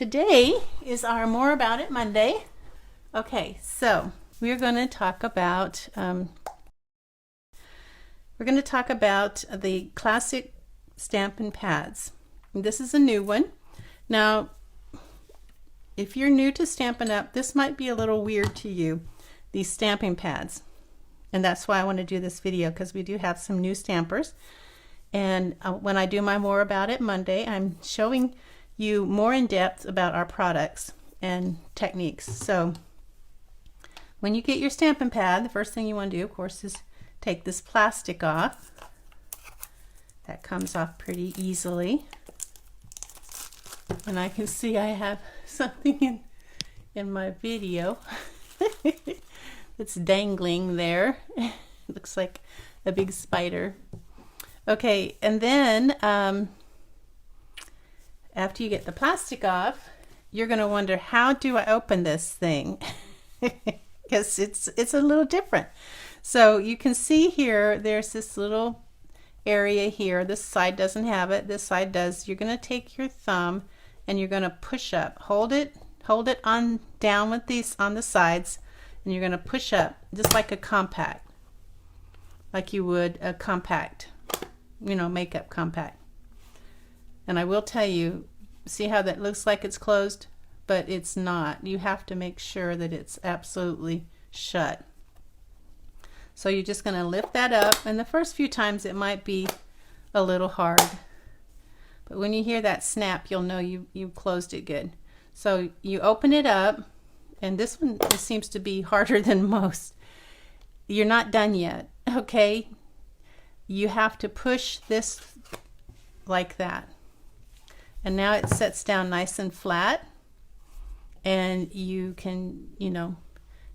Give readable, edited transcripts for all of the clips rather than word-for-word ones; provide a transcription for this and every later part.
today is our More About It Monday. Okay, so we're going to talk about the classic Stampin' pads. This is a new one. Now, if you're new to Stampin' Up, this might be a little weird to you, these stamping pads. And that's why I want to do this video, because we do have some new stampers. And when I do my More About It Monday, I'm showing you more in depth about our products and techniques. So when you get your stamping pad, the first thing you want to do, of course, is take this plastic off. That comes off pretty easily. And I can see I have something in my video. It's dangling there. Looks like a big spider. Okay, and then after you get the plastic off, you're going to wonder, how do I open this thing? Because it's a little different. So you can see here, there's this little area here. This side doesn't have it. This side does. You're going to take your thumb and you're going to push up. Hold it on down with these on the sides, and you're going to push up just like a compact, like you would a compact, you know, makeup compact. And I will tell you, see how that looks like it's closed, but it's not. You have to make sure that it's absolutely shut. So you're just going to lift that up, and the first few times it might be a little hard, but when you hear that snap, you'll know you closed it good. So you open it up, and this one seems to be harder than most. You're not done yet, okay? You have to push this like that. And now it sets down nice and flat, and you can, you know,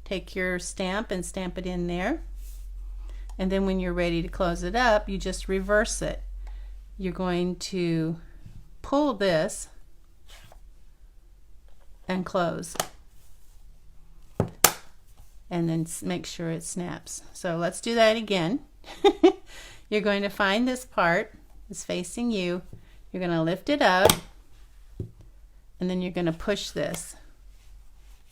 take your stamp and stamp it in there. And then when you're ready to close it up, you just reverse it. You're going to pull this and close, and then make sure it snaps. So let's do that again. You're going to find this part is facing you. You're going to lift it up, and then you're going to push this.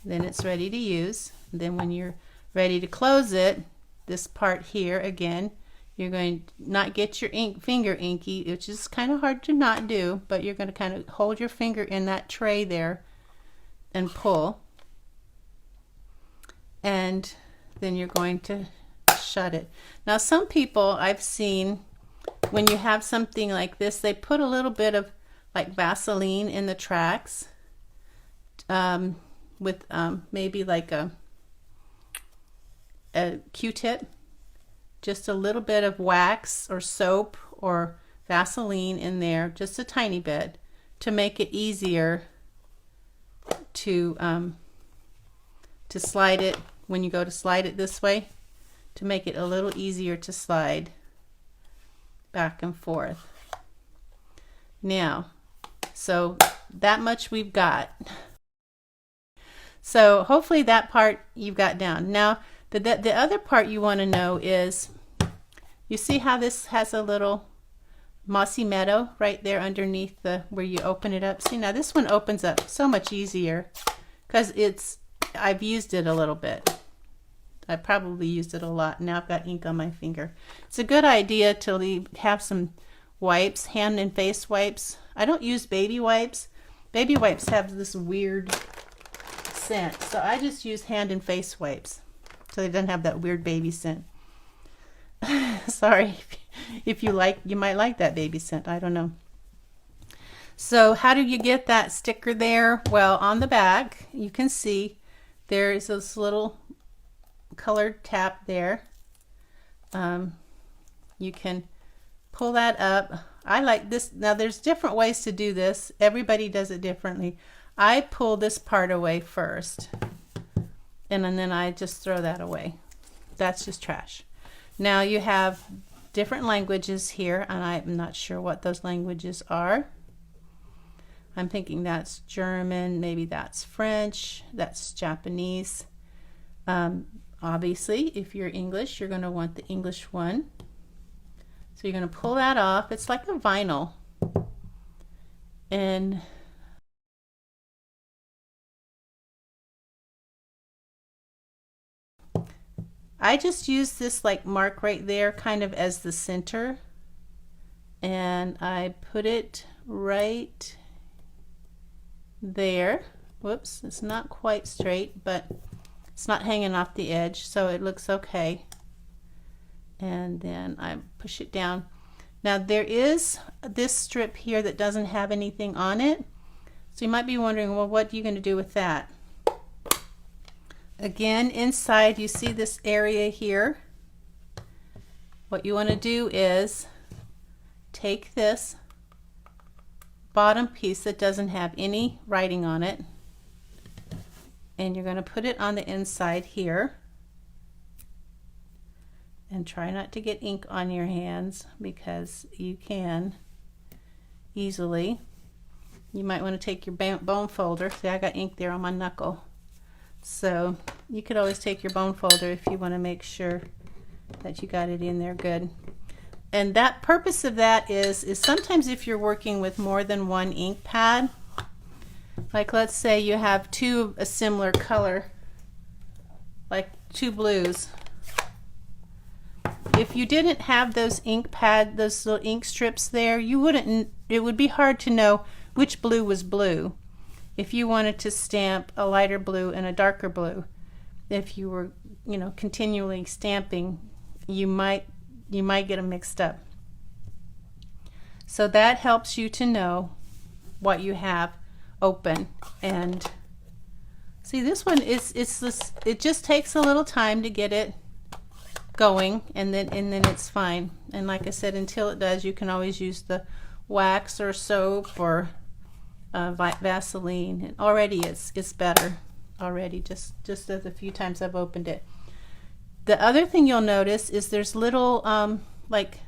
Then it's ready to use. And then when you're ready to close it, this part here again, you're going to not get your finger inky, which is kind of hard to not do, but you're going to kind of hold your finger in that tray there and pull. And then you're going to shut it. Now, some people I've seen, when you have something like this, they put a little bit of like Vaseline in the tracks with maybe like a Q-tip, just a little bit of wax or soap or Vaseline in there, just a tiny bit, to make it easier to slide it when you go to slide it this way, to make it a little easier to slide back and forth. Now, so that much we've got. So hopefully that part you've got down. Now the other part you want to know is, you see how this has a little mossy meadow right there underneath the where you open it up? See, now this one opens up so much easier because I've used it a little bit. I probably used it a lot. Now I've got ink on my finger. It's a good idea to have some wipes, hand and face wipes. I don't use baby wipes. Baby wipes have this weird scent, so I just use hand and face wipes, so they don't have that weird baby scent. Sorry if you might like that baby scent. I don't know. So how do you get that sticker there? Well, on the back you can see there's this little colored tap there. You can pull that up. I like this. Now there's different ways to do this. Everybody does it differently. I pull this part away first, and then I just throw that away. That's just trash. Now you have different languages here, and I'm not sure what those languages are. I'm thinking that's German, maybe that's French, that's Japanese. Obviously, if you're English, you're going to want the English one. So you're going to pull that off. It's like a vinyl. And I just use this like mark right there kind of as the center, and I put it right there. Whoops, it's not quite straight, but it's not hanging off the edge, so it looks okay. And then I push it down. Now there is this strip here that doesn't have anything on it, so you might be wondering, well, what are you going to do with that? Again, inside you see this area here. What you want to do is take this bottom piece that doesn't have any writing on it, and you're going to put it on the inside here. And try not to get ink on your hands, because you can easily. You might want to take your bone folder. See, I got ink there on my knuckle. So you could always take your bone folder if you want to make sure that you got it in there good. And that purpose of that is sometimes if you're working with more than one ink pad, like let's say you have two a similar color, like two blues. If you didn't have those ink pad, those little ink strips there, you wouldn't, it would be hard to know which blue was blue. If you wanted to stamp a lighter blue and a darker blue, if you were, you know, continually stamping, you might get them mixed up. So that helps you to know what you have open. And see, this one is this, it just takes a little time to get it going, and then it's fine. And like I said, until it does, you can always use the wax or soap or Vaseline, and already it's better already, just as a few times I've opened it. The other thing you'll notice is there's little like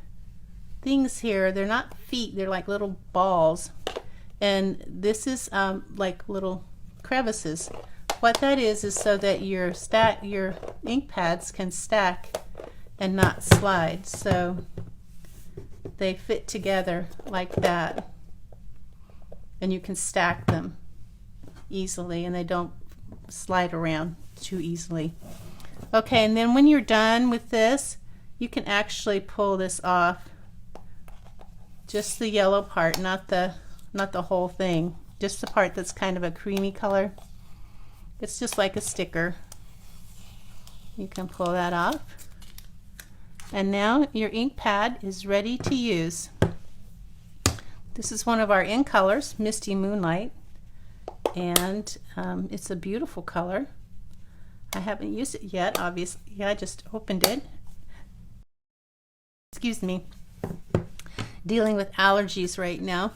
things here. They're not feet, they're like little balls, and this is like little crevices. What that is so that your ink pads can stack and not slide, so they fit together like that, and you can stack them easily and they don't slide around too easily. Okay, and then when you're done with this, you can actually pull this off, just the yellow part, not the whole thing, just the part that's kind of a creamy color. It's just like a sticker. You can pull that off. And now your ink pad is ready to use. This is one of our in colors, Misty Moonlight, and it's a beautiful color. I haven't used it yet, obviously. I just opened it. Excuse me. Dealing with allergies right now.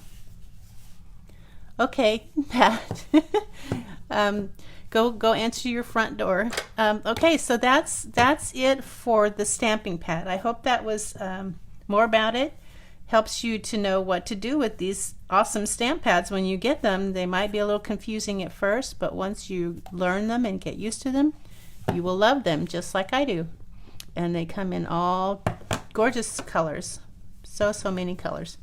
Okay, Pat. Go answer your front door. Okay, so that's it for the stamping pad. I hope that was more about it. Helps you to know what to do with these awesome stamp pads when you get them. They might be a little confusing at first, but once you learn them and get used to them, you will love them just like I do. And they come in all gorgeous colors. So many colors.